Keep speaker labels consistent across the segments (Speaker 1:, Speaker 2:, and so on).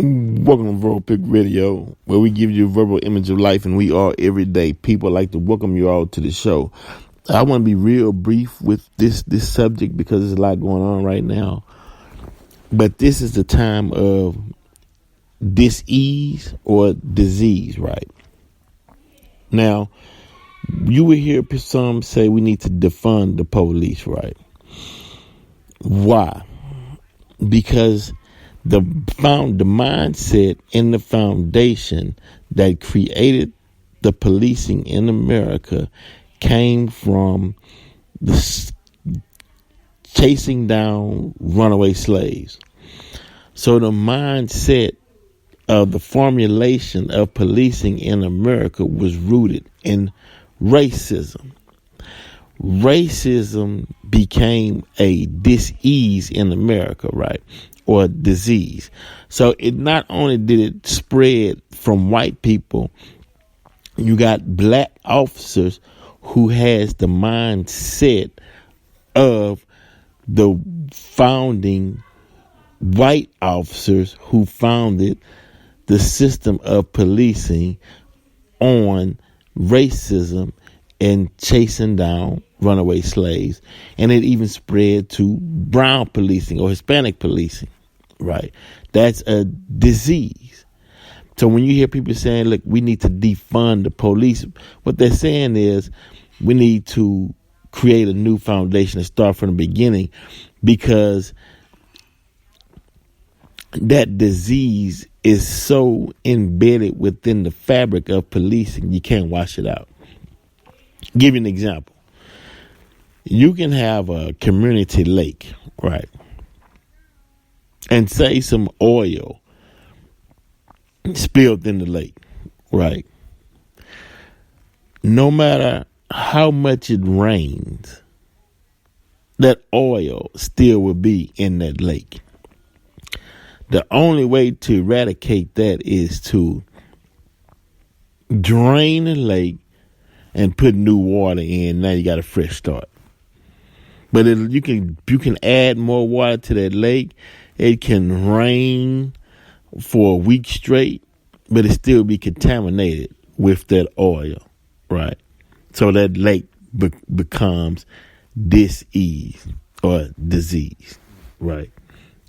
Speaker 1: Welcome to Verbal Pick Radio, where we give you a verbal image of life, and we are everyday people. I'd like to welcome you all to the show. I want to be real brief with this subject because there's a lot going on right now. But this is the time of dis-ease or disease, right? Now, you will hear some say we need to defund the police, right? Why? Because the mindset and the foundation that created the policing in America came from the chasing down runaway slaves. So the mindset of the formulation of policing in America was rooted in racism. Racism became a dis-ease in America, right? Or disease. So it not only did it spread from white people, you got black officers who has the mindset of the founding white officers who founded the system of policing on racism and chasing down runaway slaves. And it even spread to brown policing or Hispanic policing, right? That's a disease. So when you hear people saying, look, we need to defund the police, what they're saying is we need to create a new foundation and start from the beginning, because that disease is so embedded within the fabric of policing, you can't wash it out. Give you an example. You can have a community lake, right? And say some oil spilled in the lake, right? No matter how much it rains, that oil still will be in that lake. The only way to eradicate that is to drain the lake and put new water in. Now you got a fresh start. But you can add more water to that lake. It can rain for a week straight, but it still be contaminated with that oil, right? So that lake becomes dis-ease or disease, right?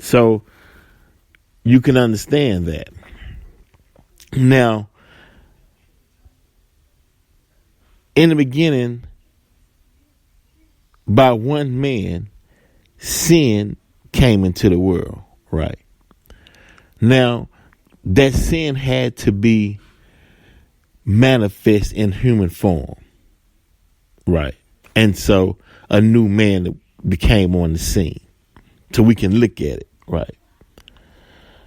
Speaker 1: So you can understand that. Now, in the beginning, by one man, sin came into the world, right? Now, that sin had to be manifest in human form, right? And so a new man became on the scene. So we can look at it, right?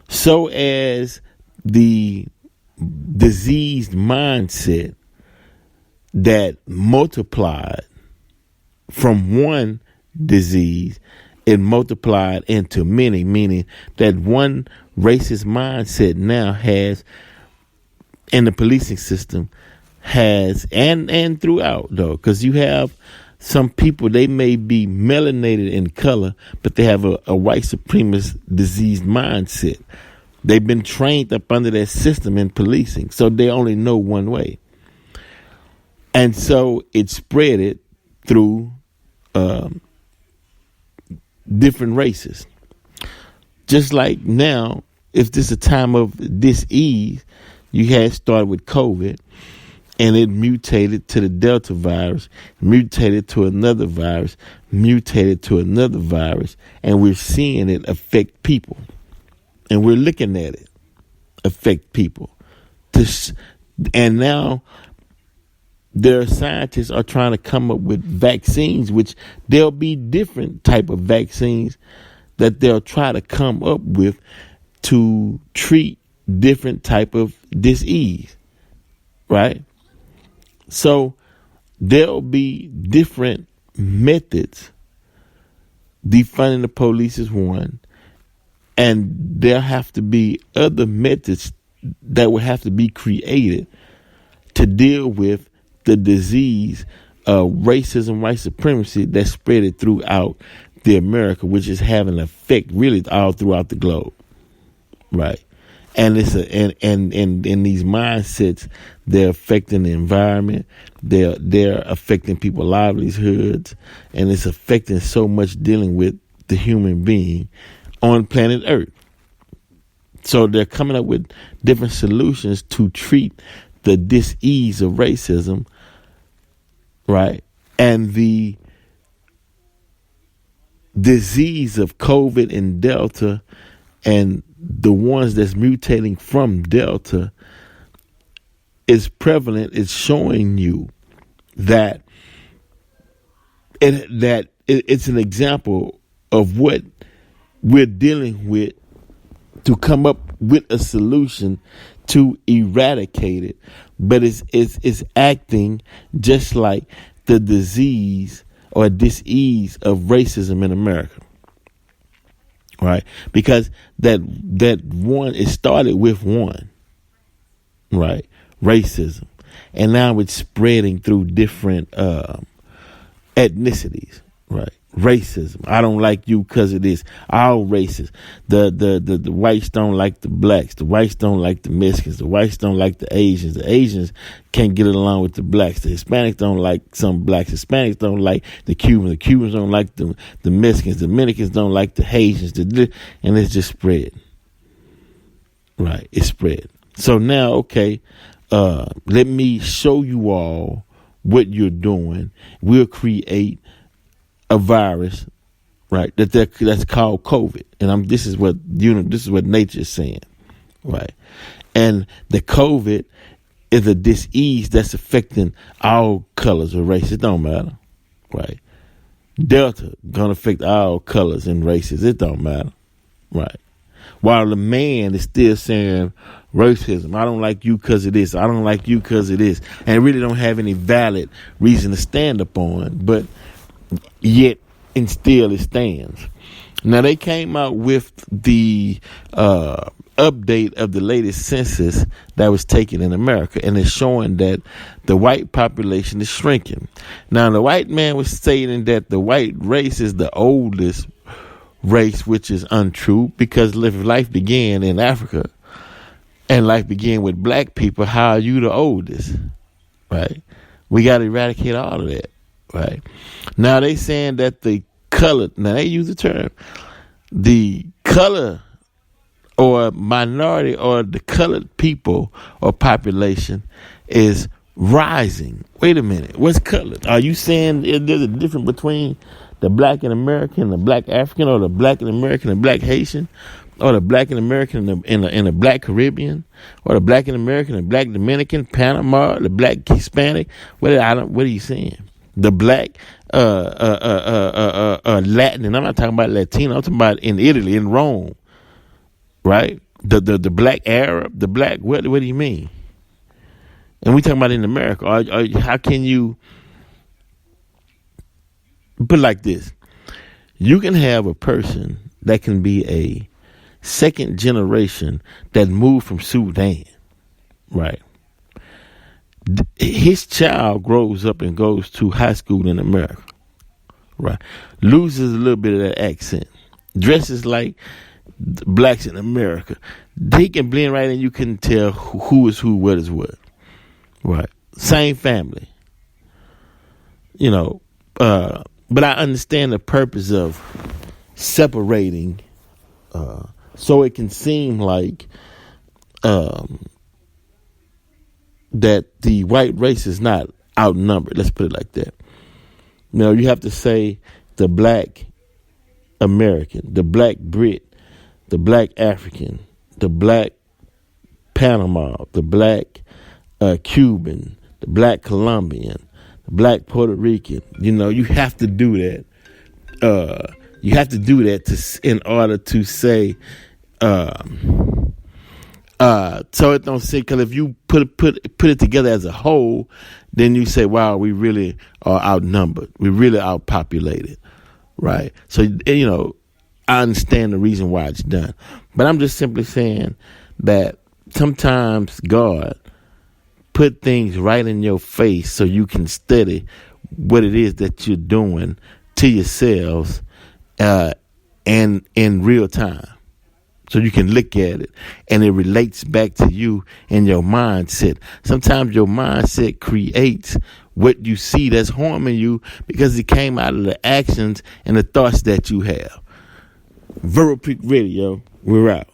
Speaker 1: So as the diseased mindset that multiplied from one disease, it multiplied into many, meaning that one racist mindset now has in the policing system has, and throughout though, because you have some people, they may be melanated in color, but they have a white supremacist diseased mindset. They've been trained up under that system in policing, so they only know one way. And so it spread it through different races. Just like now, if this is a time of dis-ease, you had started with COVID, and it mutated to the Delta virus, mutated to another virus, mutated to another virus, and we're seeing it affect people. And we're looking at it affect people. And now their scientists are trying to come up with vaccines, which there'll be different type of vaccines that they'll try to come up with to treat different type of dis-ease, right? So there'll be different methods. Defunding the police is one, and there have to be other methods that will have to be created to deal with the disease of racism, white supremacy that spread it throughout the America, which is having an effect really all throughout the globe, right? And it's and these mindsets, they're affecting the environment, they're affecting people's livelihoods, and it's affecting so much dealing with the human being on planet Earth. So they're coming up with different solutions to treat the dis-ease of racism, right? And the disease of COVID and Delta, and the ones that's mutating from Delta is prevalent. It's showing you that it's an example of what we're dealing with to come up with a solution to eradicate it. But it's acting just like the disease or dis-ease of racism in America. Right, because that one, it started with one, right, racism, and now it's spreading through different ethnicities, right? Racism. I don't like you because of this. All racist. The whites don't like the blacks. The whites don't like the Mexicans. The whites don't like the Asians. The Asians can't get along with the blacks. The Hispanics don't like some blacks. Hispanics don't like the Cubans. The Cubans don't like the Mexicans. The Dominicans don't like the Haitians. And it's just spread. Right. It's spread. So now, okay, let me show you all what you're doing. We'll create a virus, right? That's called COVID, and this is what nature is saying, right? And the COVID is a disease that's affecting all colors of race. It don't matter, right? Delta gonna affect all colors and races. It don't matter, right? While the man is still saying racism, I don't like you because of this. I don't like you because of this, and really don't have any valid reason to stand up on, but yet and still it stands. Now they came out with the update of the latest census that was taken in America, and it's showing that the white population is shrinking. Now the white man was stating that the white race is the oldest race, which is untrue, because if life began in Africa and life began with black people, how are you the oldest? Right? We got to eradicate all of that. Right. Now they saying that the color, now they use the term, the color or minority or the colored people or population is rising. Wait a minute. What's colored? Are you saying there's a difference between the black and American, the black African, or the black and American and black Haitian, or the black and American and the black Caribbean, or the black and American and black Dominican, Panama, the black Hispanic? What are you saying? The black Latin, and I'm not talking about Latino, I'm talking about in Italy, in Rome, right? The black Arab, the black, what do you mean? And we talking about in America. How can you put it like this? You can have a person that can be a second generation that moved from Sudan, right? His child grows up and goes to high school in America, right? Loses a little bit of that accent, dresses like blacks in America. They can blend right in. You can tell who is who, what is what, right? Same family, but I understand the purpose of separating, so it can seem like that the white race is not outnumbered. Let's put it like that. Now you have to say the black American, the black Brit, the black African, the black Panama, the black Cuban, the black Colombian, the black Puerto Rican. You have to do that. You have to do that in order to say. So it don't say, because if you put it together as a whole, then you say, wow, we really are outnumbered. We really outpopulated, right? So, I understand the reason why it's done. But I'm just simply saying that sometimes God put things right in your face so you can study what it is that you're doing to yourselves and in real time. So you can look at it and it relates back to you and your mindset. Sometimes your mindset creates what you see that's harming you because it came out of the actions and the thoughts that you have. Verbal Peak Radio, we're out.